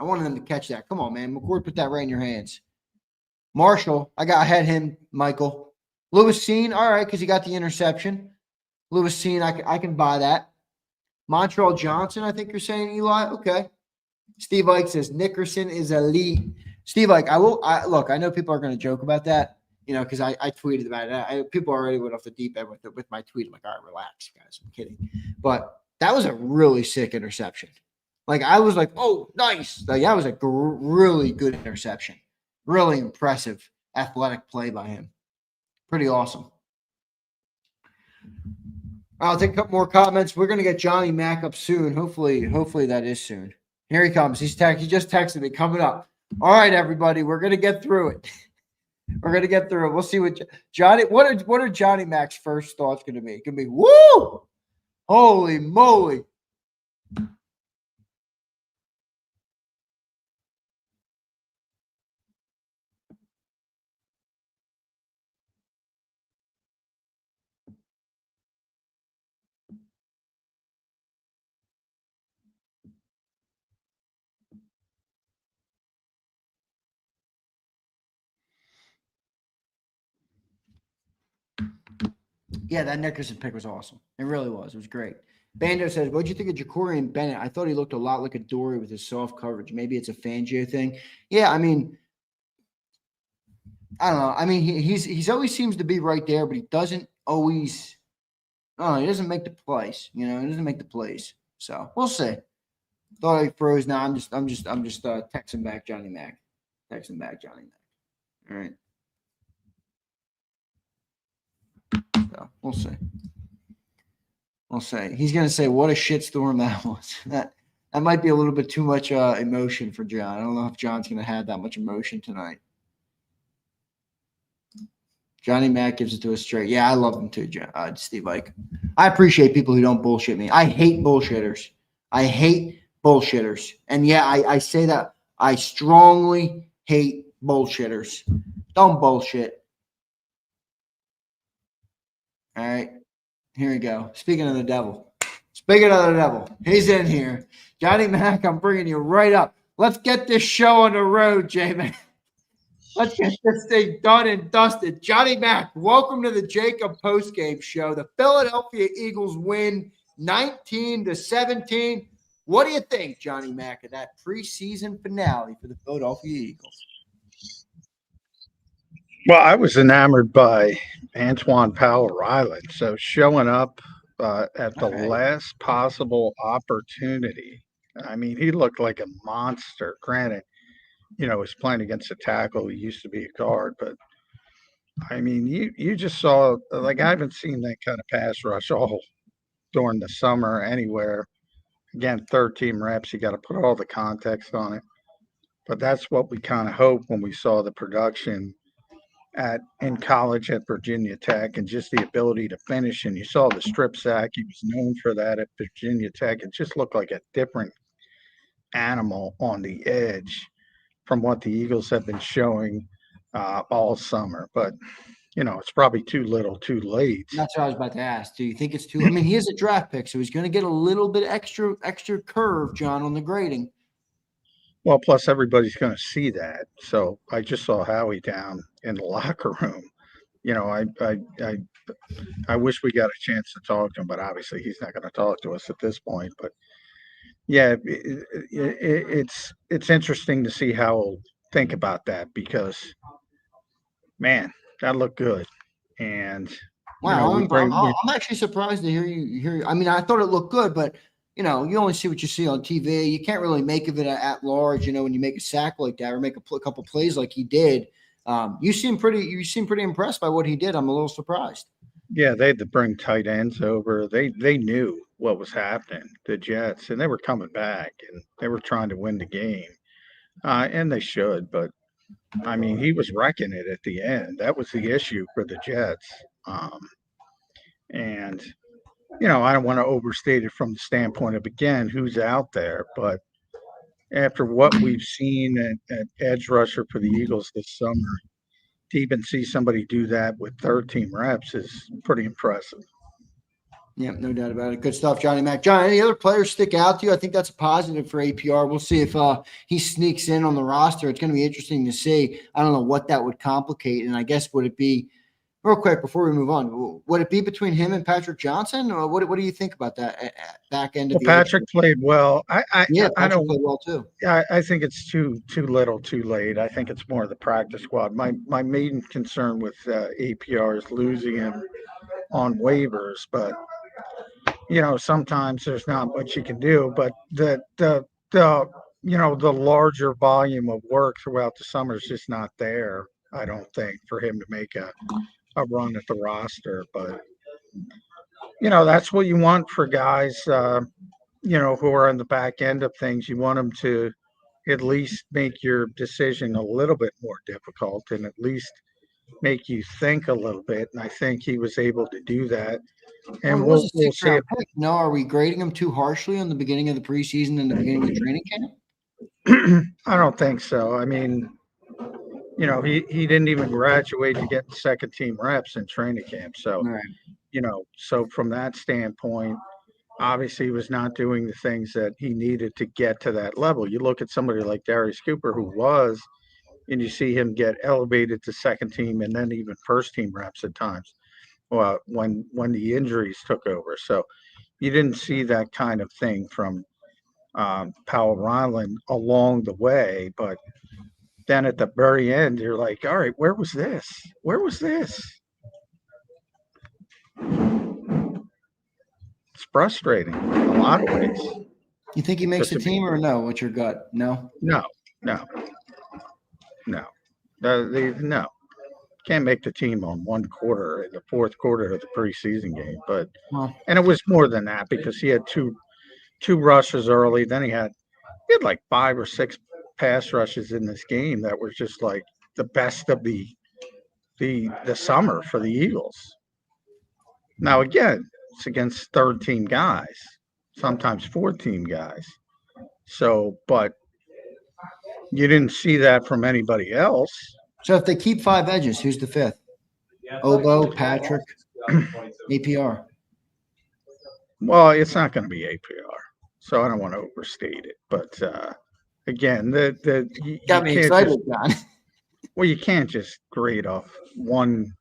I wanted them to catch that. Come on, man. McCord put that right in your hands. Marshall, I had him, Michael. Lewis Seen, all right, because he got the interception. Lewis Seen, I can buy that. Montreal Johnson, I think you're saying, Eli. Okay. Steve Ike says Nickerson is elite. Steve Ike, look, I know people are going to joke about that, because I tweeted about it. People already went off the deep end with my tweet. I'm like, all right, relax, guys. I'm kidding. But that was a really sick interception. Like, I was like, oh, nice. Like, that was a really good interception. really impressive athletic play by him. Pretty awesome. I'll take a couple more comments. We're going to get Johnny Mack up soon. Hopefully that is soon. Here he comes. He just texted me. Coming up. All right, everybody. We're going to get through it. We're going to get through it. We'll see what Johnny. What are Johnny Mack's first thoughts going to be? Going to be, woo! Holy moly! Yeah, that Nickerson pick was awesome. It really was. It was great. Bando says, what'd you think of Ja'Cory Bennett? I thought he looked a lot like a Dory with his soft coverage. Maybe it's a Fangio thing. Yeah, I mean, I don't know. I mean, he's always seems to be right there, but he doesn't always. Oh, he doesn't make the plays. He doesn't make the plays. So we'll see. Thought I froze. Now I'm just texting back Johnny Mack. Texting back Johnny Mack. All right. So we'll see. We'll see. He's gonna say, "What a shitstorm that was." That might be a little bit too much emotion for John. I don't know if John's gonna have that much emotion tonight. Johnny Mack gives it to us straight. Yeah, I love him too, Steve Ike. I appreciate people who don't bullshit me. I hate bullshitters. And yeah, I say that. I strongly hate bullshitters. Don't bullshit. All right. Here we go. Speaking of the devil, he's in here. Johnny Mack, I'm bringing you right up. Let's get this show on the road, J-Man. Let's get this thing done and dusted. Johnny Mack, welcome to the JAKIB postgame show. The Philadelphia Eagles win 19-17. What do you think, Johnny Mack, of that preseason finale for the Philadelphia Eagles? Well, I was enamored by Antoine Powell-Ryland. So showing up at the last possible opportunity, I mean, he looked like a monster. Granted, he's playing against a tackle. He used to be a guard, but I mean, you just saw, like, I haven't seen that kind of pass rush all during the summer anywhere. Again, third team reps, you got to put all the context on it. But that's what we kind of hoped when we saw the production in college at Virginia Tech, and just the ability to finish. And you saw the strip sack. He was known for that at Virginia Tech. It just looked like a different animal on the edge from what the Eagles have been showing all summer. But, it's probably too little, too late. That's what I was about to ask. Do you think it's too – I mean, he is a draft pick, so he's going to get a little bit extra curve, John, on the grading. Well, plus everybody's going to see that. So I just saw Howie down in the locker room. I wish we got a chance to talk to him, but obviously he's not going to talk to us at this point. But yeah, it's interesting to see how he'll think about that, because, man, that looked good. And wow, I'm actually surprised to hear you. I mean, I thought it looked good, but you only see what you see on TV. You can't really make of it at large. When you make a sack like that or make a couple plays like he did, you seem pretty impressed by what he did. I'm a little surprised. Yeah, they had to bring tight ends over. They knew what was happening, the Jets, and they were coming back, and they were trying to win the game, and they should. But I mean, he was wrecking it at the end. That was the issue for the Jets. And, I don't want to overstate it from the standpoint of, again, who's out there. But after what we've seen at edge rusher for the Eagles this summer, to even see somebody do that with third team reps is pretty impressive. Yeah, no doubt about it. Good stuff, Johnny Mack. John, any other players stick out to you? I think that's a positive for APR. We'll see if he sneaks in on the roster. It's going to be interesting to see. I don't know what that would complicate. And I guess would it be, real quick before we move on, would it be between him and Patrick Johnson? Or what do you think about that at back end of the Patrick played well. Patrick played well too. I think it's too little, too late. I think it's more the practice squad. My main concern with APR is losing him on waivers, but sometimes there's not much you can do. But the the larger volume of work throughout the summer is just not there, I don't think, for him to make a run at the roster. But, that's what you want for guys, who are on the back end of things. You want them to at least make your decision a little bit more difficult and at least make you think a little bit. And I think he was able to do that. Well, And it was a we'll see. six-round pick. No, are we grading him too harshly on the beginning of the preseason and the beginning of training camp? I don't think so. I mean, he didn't even graduate to get second team reps in training camp. So, Right. So from that standpoint, obviously he was not doing the things that he needed to get to that level. You look at somebody like Darius Cooper, who was, and you see him get elevated to second team and then even first team reps at times. Well, when the injuries took over. So you didn't see that kind of thing from Powell Ryland along the way. But then at the very end, you're like, all right, where was this? Where was this? It's frustrating in a lot of ways. You think he makes the team or no? What's your gut? No? No. No. Can't make the team on one quarter in the fourth quarter of the preseason game. But and it was more than that because he had two rushes early. Then he had like 5 or 6 pass rushes in this game that were just like the best of the summer for the Eagles. Now again, it's against third team guys, sometimes fourth team guys. So, but you didn't see that from anybody else. So if they keep 5 edges, who's the fifth? Obo, Patrick, APR. Well, it's not going to be APR, so I don't want to overstate it. But again, you got me excited, John. Well, you can't just grade off one,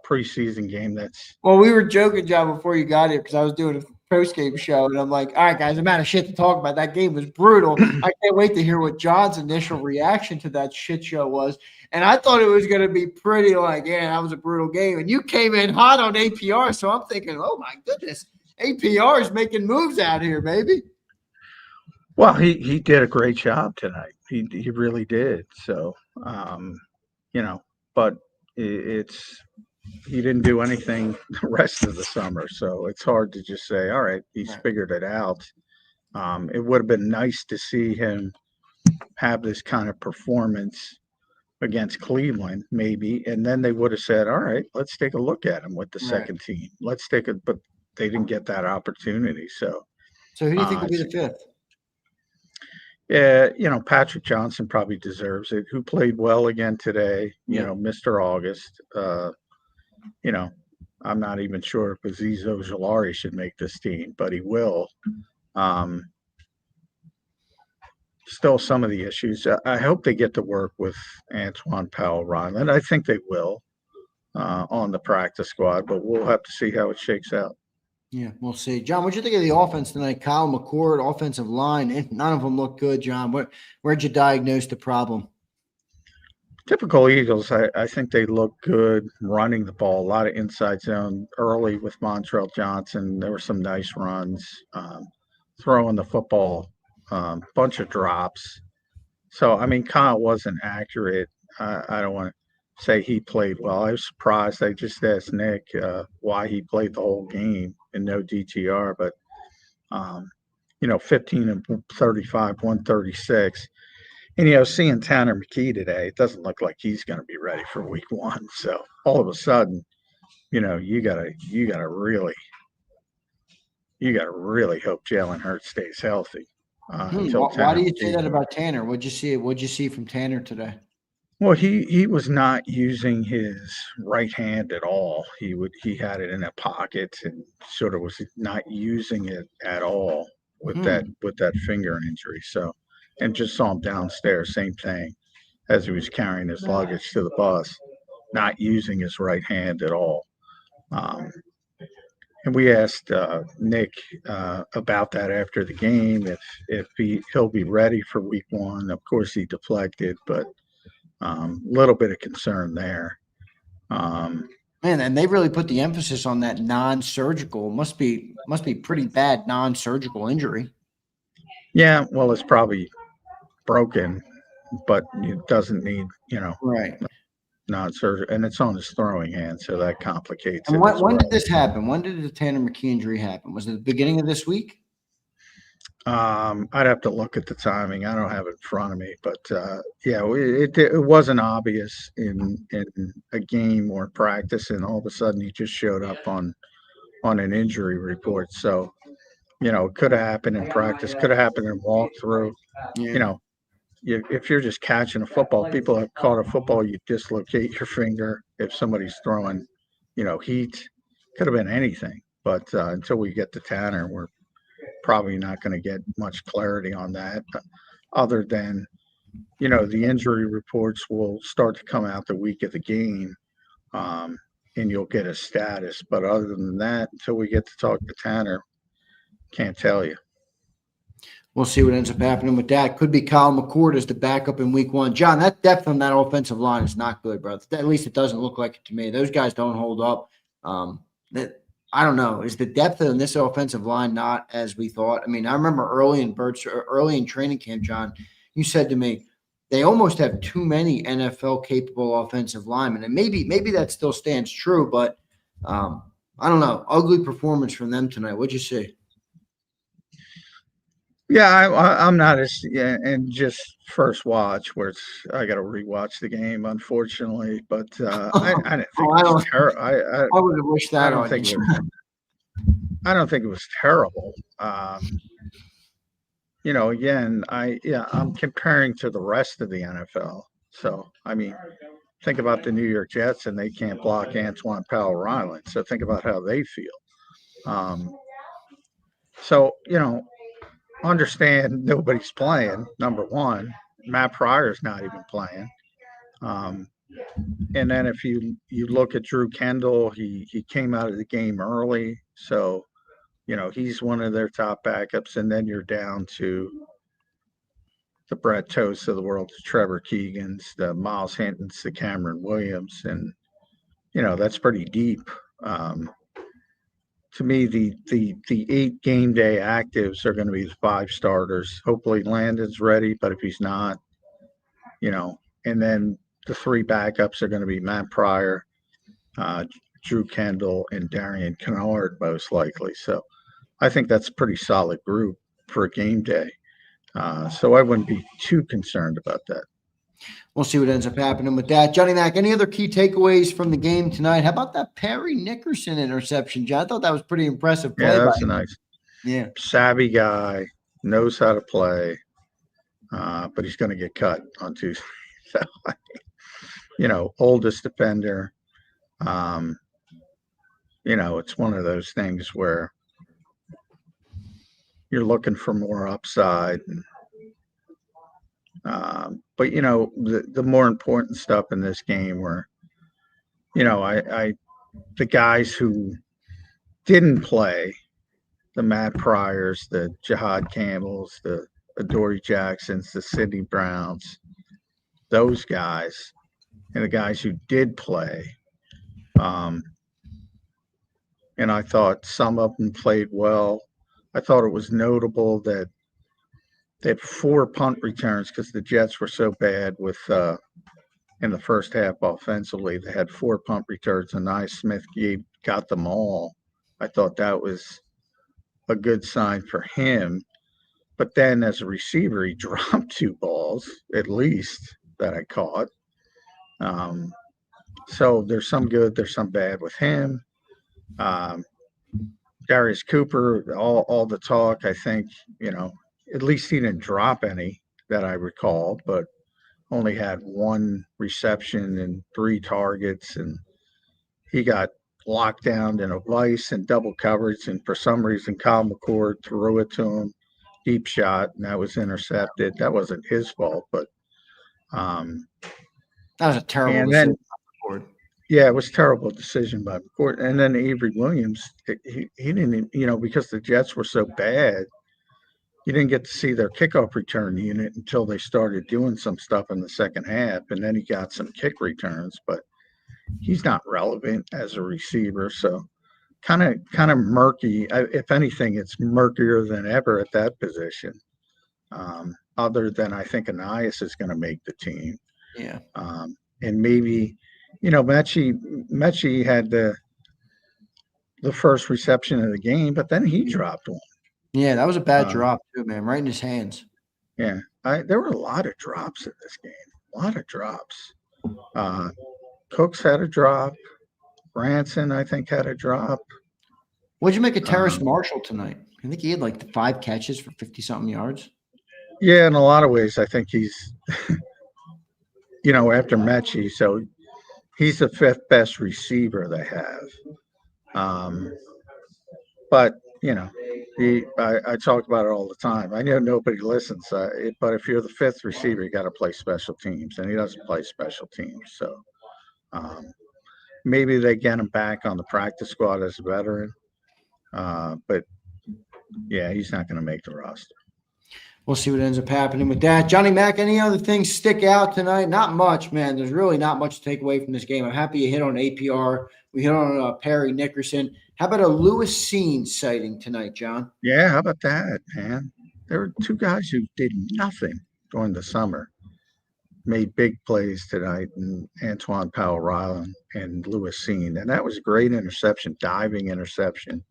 preseason game. Well, we were joking, John, before you got here because I was doing a post-game show, and I'm like, all right, guys, I'm out of shit to talk about. That game was brutal. I can't wait to hear what John's initial reaction to that shit show was. And I thought it was going to be pretty like, yeah, that was a brutal game. And you came in hot on APR, so I'm thinking, oh, my goodness, APR is making moves out here, baby. Well, he did a great job tonight. He really did. So, but he didn't do anything the rest of the summer. So it's hard to just say, all right, he's figured it out. It would have been nice to see him have this kind of performance against Cleveland, maybe. And then they would have said, all right, let's take a look at him with the second team. But they didn't get that opportunity. So who do you think will be the fifth? Yeah, Patrick Johnson probably deserves it, who played well again today, Mr. August. I'm not even sure if Azeez Ojulari should make this team, but he will. Still some of the issues. I hope they get to work with Antoine Powell Ryland. I think they will on the practice squad, but we'll have to see how it shakes out. Yeah, we'll see. John, what'd you think of the offense tonight? Kyle McCord, offensive line, and none of them look good, John. Where'd you diagnose the problem? Typical Eagles, I think they look good running the ball. A lot of inside zone early with Montrell Johnson. There were some nice runs, throwing the football, bunch of drops. So, I mean, Kyle wasn't accurate. I don't want to say he played well. I was surprised. I just asked Nick why he played the whole game and no DTR. But, 15 and 35, 136. And, seeing Tanner McKee today, it doesn't look like he's going to be ready for week 1. So all of a sudden, you gotta really hope Jalen Hurts stays healthy. Why do you say that about Tanner? What'd you see from Tanner today? Well, he was not using his right hand at all. He had it in a pocket and sort of was not using it at all with that finger injury. So, and just saw him downstairs, same thing, as he was carrying his luggage to the bus, not using his right hand at all. And we asked Nick about that after the game, if he'll be ready for week 1. Of course, he deflected, but little bit of concern there. Man, and they really put the emphasis on that non-surgical. Must be pretty bad non-surgical injury. Yeah, well, it's probably broken, but it doesn't need, Right. non-surgery, and it's on his throwing hand, so that complicates And it as when well. did this happen? When did the Tanner McKee injury happen? Was it the beginning of this week? I'd have to look at the timing. I don't have it in front of me, but yeah, it wasn't obvious in a game or practice, and all of a sudden he just showed up on an injury report. So it could have happened in practice, could have happened in walkthrough. Yeah. You know, if you're just catching a football, people have caught a football, you dislocate your finger. If somebody's throwing, heat, could have been anything. But until we get to Tanner, we're probably not going to get much clarity on that, other than, the injury reports will start to come out the week of the game, and you'll get a status. But other than that, until we get to talk to Tanner, can't tell you. We'll see what ends up happening with that. Could be Kyle McCord as the backup in week 1. John, that depth on that offensive line is not good, bro. At least it doesn't look like it to me. Those guys don't hold up. I don't know. Is the depth in this offensive line not as we thought? I mean, I remember early in training camp, John, you said to me, they almost have too many NFL capable offensive linemen. And maybe that still stands true, but I don't know. Ugly performance from them tonight. What'd you see? Yeah, I'm not as and just first watch where I got to rewatch the game, unfortunately. But I didn't think it was terrible. I would have wished that on you. I don't think it was terrible. Again, I'm comparing to the rest of the NFL. So I mean, think about the New York Jets, and they can't block Antoine Powell-Ryland. So think about how they feel. So understand nobody's playing. Number one, Matt Pryor's not even playing. And then if you look at Drew Kendall, he came out of the game early, so he's one of their top backups. And then you're down to the Brett Toast of the world, the Trevor Keegans, the Miles Hintons, the Cameron Williams, and that's pretty deep. To me, the 8 game day actives are going to be the 5 starters. Hopefully Landon's ready, but if he's not, and then the 3 backups are going to be Matt Pryor, Drew Kendall, and Darian Kennard most likely. So I think that's a pretty solid group for a game day. So I wouldn't be too concerned about that. We'll see what ends up happening with that. Johnny Mac, any other key takeaways from the game tonight? How about that Perry Nickerson interception, John? I thought that was pretty impressive play. Yeah, that's nice. Yeah. Savvy guy, knows how to play, but he's going to get cut on Tuesday. So, oldest defender. It's one of those things where you're looking for more upside. But the more important stuff in this game were, the guys who didn't play, the Matt Pryors, the Jihad Campbells, the Adoree Jacksons, the Sidney Browns, those guys, and the guys who did play. And I thought some of them played well. I thought it was notable that they had 4 punt returns because the Jets were so bad with in the first half offensively. They had 4 punt returns, and Smith got them all. I thought that was a good sign for him. But then as a receiver, he dropped 2 balls at least that I caught. So there's some good, there's some bad with him. Darius Cooper, all the talk, I think, at least he didn't drop any that I recall, but only had 1 reception and 3 targets, and he got locked down in a vice and double coverage, and for some reason Kyle McCord threw it to him, deep shot, and that was intercepted. That wasn't his fault, but that was a terrible decision. Yeah, it was a terrible decision by McCord. And then Avery Williams, he didn't, because the Jets were so bad, you didn't get to see their kickoff return unit until they started doing some stuff in the second half, and then he got some kick returns, but he's not relevant as a receiver. So kind of murky. If anything, it's murkier than ever at that position. other than I think Anias is going to make the team. Yeah. And maybe, Mechie had the first reception of the game, but then he dropped one. Yeah, that was a bad drop too, man. Right in his hands. Yeah, there were a lot of drops in this game. A lot of drops. Cooks had a drop. Branson, I think, had a drop. What'd you make of Terrace Marshall tonight? I think he had like 5 catches for 50-something yards. Yeah, in a lot of ways, I think he's, after Mechie, so he's the 5th best receiver they have. But, I talk about it all the time. I know nobody listens, but if you're the 5th receiver, you got to play special teams, and he doesn't play special teams. So maybe they get him back on the practice squad as a veteran. But, yeah, he's not going to make the roster. We'll see what ends up happening with that. Johnny Mac, any other things stick out tonight? Not much, man. There's really not much to take away from this game. I'm happy you hit on APR. We hit on Perry Nickerson. How about a Lewis Scene sighting tonight, John? Yeah, how about that, man? There were 2 guys who did nothing during the summer, made big plays tonight, and Antoine Powell-Ryland and Lewis Scene. And that was a great interception, diving interception.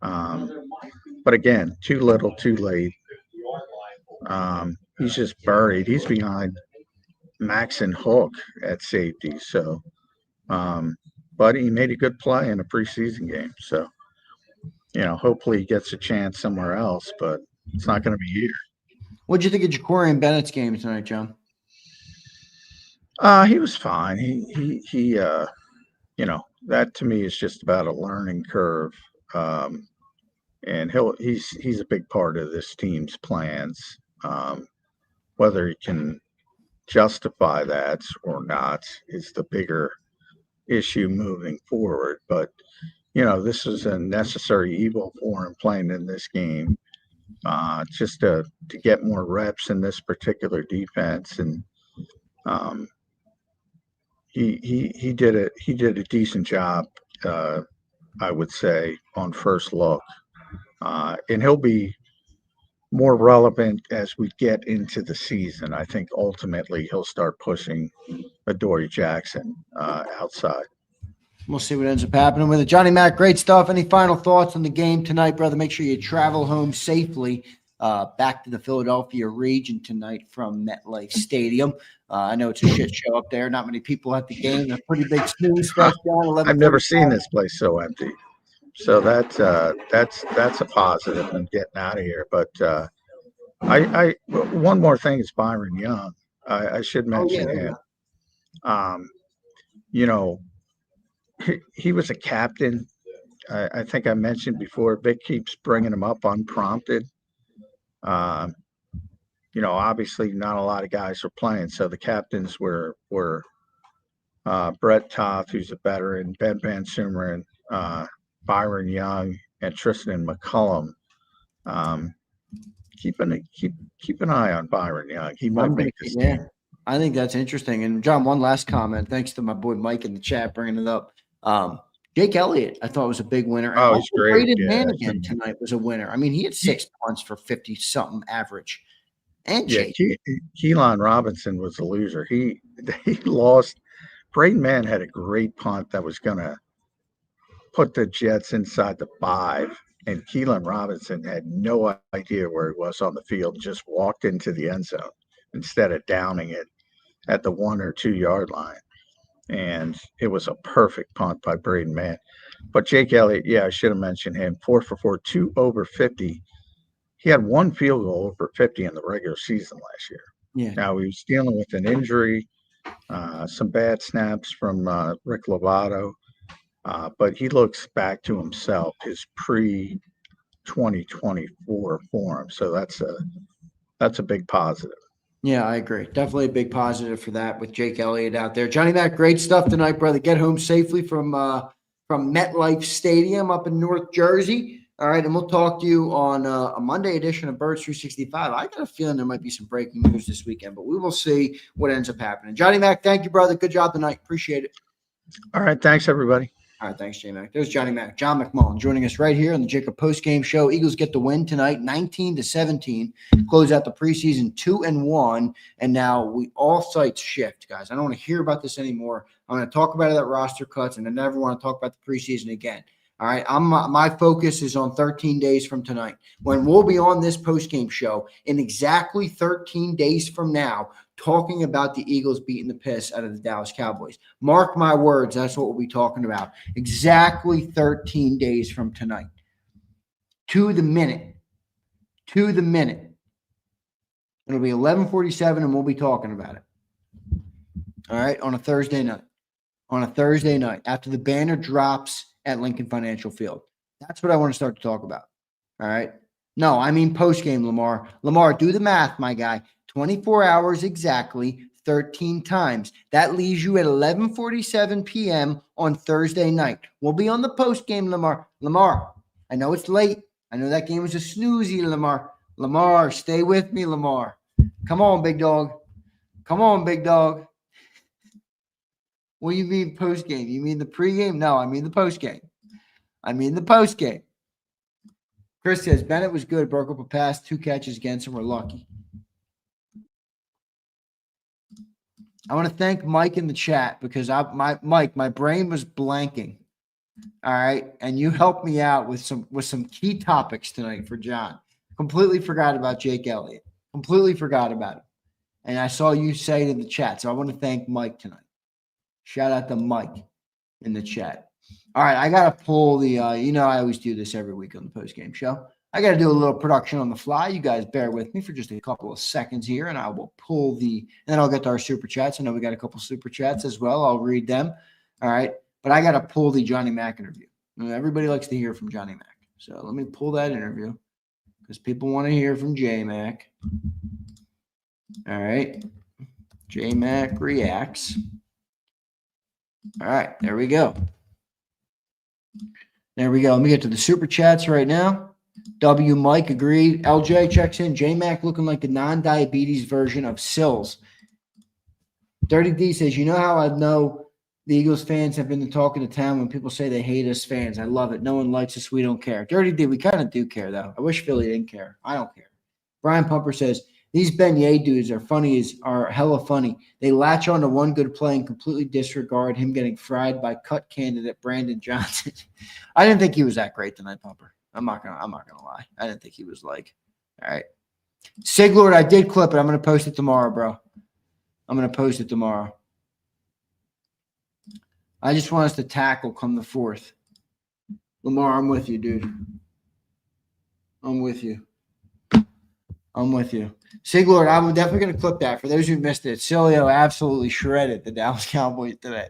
But again, too little, too late. He's just buried. He's behind Max and Hook at safety. So, but he made a good play in a preseason game. So, hopefully he gets a chance somewhere else, but it's not going to be here. What'd you think of Jacorian Bennett's game tonight, John? He was fine. He that to me is just about a learning curve. And he's a big part of this team's plans. Whether he can justify that or not is the bigger issue moving forward. But, this is a necessary evil for him playing in this game, just to get more reps in this particular defense. And he did a decent job, I would say, on first look. And he'll be more relevant as we get into the season. I think ultimately he'll start pushing Adoree Jackson outside. We'll see what ends up happening with it. Johnny Mac, great stuff. Any final thoughts on the game tonight, brother? Make sure you travel home safely back to the Philadelphia region tonight from MetLife Stadium. I know it's a shit show up there. Not many people at the game. A pretty big snooze fest down. I've never seen this place so empty. So that's a positive in getting out of here. But I one more thing is Byron Young. I should mention him. He was a captain. I think I mentioned before. Vic keeps bringing him up unprompted. Obviously not a lot of guys were playing, so the captains were Brett Toth, who's a veteran, Ben Van Sumeren, Byron Young, and Tristan McCullum. Keep an eye on Byron Young. He might make this team. I think that's interesting. And John, one last comment. Thanks to my boy Mike in the chat bringing it up. Jake Elliott, I thought was a big winner. Oh, he's great. Braden Mannigan tonight was a winner. I mean, he had 6 punts for 50-something average. And Jake. Keelan Robinson was a loser. He lost. Braden Mann had a great punt that was going to put the Jets inside the 5, and Keelan Robinson had no idea where he was on the field, just walked into the end zone instead of downing it at the 1 or 2 yard line. And it was a perfect punt by Braden Mann. But Jake Elliott, I should have mentioned him, 4 for 4, 2 over 50. He had 1 field goal over 50 in the regular season last year. Yeah. Now he was dealing with an injury, some bad snaps from Rick Lovato. But he looks back to himself, his pre-2024 form. So that's a big positive. Yeah, I agree. Definitely a big positive for that with Jake Elliott out there. Johnny Mac, great stuff tonight, brother. Get home safely from MetLife Stadium up in North Jersey. All right, and we'll talk to you on a Monday edition of Birds 365. I got a feeling there might be some breaking news this weekend, but we will see what ends up happening. Johnny Mac, thank you, brother. Good job tonight. Appreciate it. All right, thanks, everybody. All right, thanks, J-Mac. There's Johnny Mac. John McMullen joining us right here on the JAKIB postgame show. Eagles get the win tonight, 19-17. Close out the preseason 2-1, and now all sights shift, guys. I don't want to hear about this anymore. I'm going to talk about it at roster cuts, and I never want to talk about the preseason again. All right, my focus is on 13 days from tonight, when we'll be on this postgame show in exactly 13 days from now, talking about the Eagles beating the piss out of the Dallas Cowboys. Mark my words, that's what we'll be talking about. Exactly 13 days from tonight. To the minute. To the minute. It'll be 11:47, and we'll be talking about it. All right, on a Thursday night. On a Thursday night, after the banner drops at Lincoln Financial Field. That's what I want to start to talk about. All right? No, I mean postgame, Lamar. Lamar, do the math, my guy. 24 hours exactly, 13 times. That leaves you at 11:47 p.m. on Thursday night. We'll be on the postgame, Lamar. Lamar, I know it's late. I know that game was a snoozy, Lamar. Lamar, stay with me, Lamar. Come on, big dog. Come on, big dog. What do you mean postgame? You mean the pregame? No, I mean the postgame. I mean the postgame. Chris says, Bennett was good. Broke up a pass. 2 catches against him. We're lucky. I want to thank Mike in the chat because my brain was blanking. All right. And you helped me out with some key topics tonight for John. Completely forgot about Jake Elliott. Completely forgot about it. And I saw you say it in the chat. So I want to thank Mike tonight. Shout out to Mike in the chat. All right, I got to pull the, I always do this every week on the postgame show. I got to do a little production on the fly. You guys bear with me for just a couple of seconds here, and I will pull and then I'll get to our super chats. I know we got a couple super chats as well. I'll read them. All right, but I got to pull the Johnny Mac interview. Everybody likes to hear from Johnny Mac. So let me pull that interview because people want to hear from J-Mac. All right, J-Mac reacts. All right, there we go. There we go. Let me get to the super chats right now. W. Mike agreed. LJ checks in. J-Mac looking like the non-diabetes version of Sills. Dirty D says, you know how I know the Eagles fans have been talking to town when people say they hate us fans. I love it. No one likes us. We don't care. Dirty D, we kind of do care, though. I wish Philly didn't care. I don't care. Brian Pumper says, these beignet dudes are hella funny. They latch on to one good play and completely disregard him getting fried by cut candidate Brandon Johnson. I didn't think he was that great tonight, Pumper. I'm not gonna lie. I didn't think he was like, all right. Siglord, I did clip it. I'm gonna post it tomorrow, bro. I'm gonna post it tomorrow. I just want us to tackle come the 4th. Lamar, I'm with you, dude. I'm with you. Siglord, I'm definitely going to clip that. For those who missed it, Cilio absolutely shredded the Dallas Cowboys today.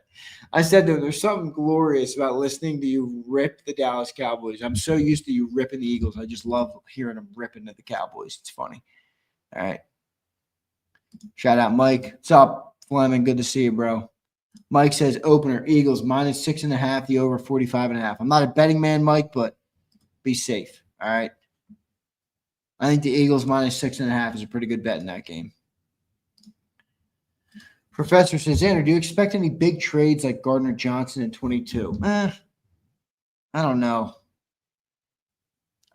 I said to him, there's something glorious about listening to you rip the Dallas Cowboys. I'm so used to you ripping the Eagles. I just love hearing them ripping at the Cowboys. It's funny. All right. Shout out, Mike. What's up, Fleming? Good to see you, bro. Mike says, opener, Eagles, -6.5, the over 45.5. I'm not a betting man, Mike, but be safe. All right. I think the Eagles -6.5 is a pretty good bet in that game. Professor says, Zander, do you expect any big trades like Gardner Johnson in 22? I don't know.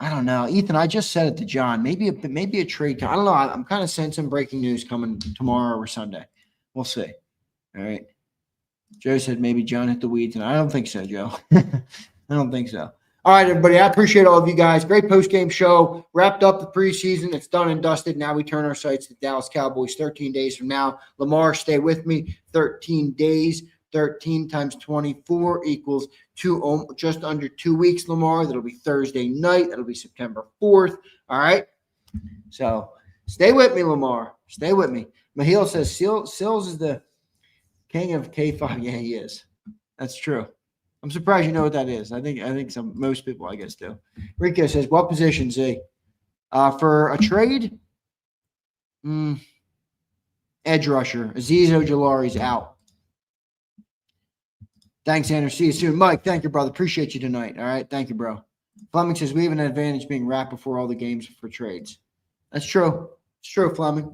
Ethan, I just said it to John. Maybe a trade. I don't know. I'm kind of sensing breaking news coming tomorrow or Sunday. We'll see. All right. Joe said maybe John hit the weeds, and I don't think so, Joe. I don't think so. All right, everybody. I appreciate all of you guys. Great post-game show. Wrapped up the preseason. It's done and dusted. Now we turn our sights to the Dallas Cowboys 13 days from now. Lamar, stay with me. 13 days. 13 times 24 equals just under 2 weeks, Lamar. That'll be Thursday night. That'll be September 4th. All right? So stay with me, Lamar. Stay with me. Mahil says Sills is the king of K5. Yeah, he is. That's true. I'm surprised you know what that is. I think most people, I guess, do. Rico says, what position, Z? For a trade? Edge rusher. Azeez Ojulari's out. Thanks, Andrew. See you soon. Mike, thank you, brother. Appreciate you tonight. All right. Thank you, bro. Fleming says, we have an advantage being wrapped before all the games for trades. That's true. It's true, Fleming.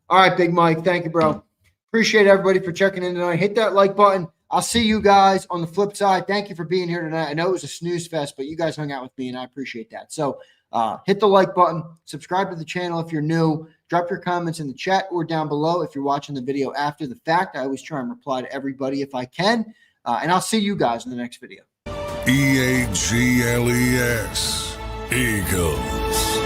All right, Big Mike. Thank you, bro. Appreciate everybody for checking in tonight. Hit that like button. I'll see you guys on the flip side. Thank you for being here tonight. I know it was a snooze fest, but you guys hung out with me, and I appreciate that. So hit the like button, subscribe to the channel if you're new, drop your comments in the chat or down below if you're watching the video after the fact. I always try and reply to everybody if I can, and I'll see you guys in the next video. EAGLES, Eagles.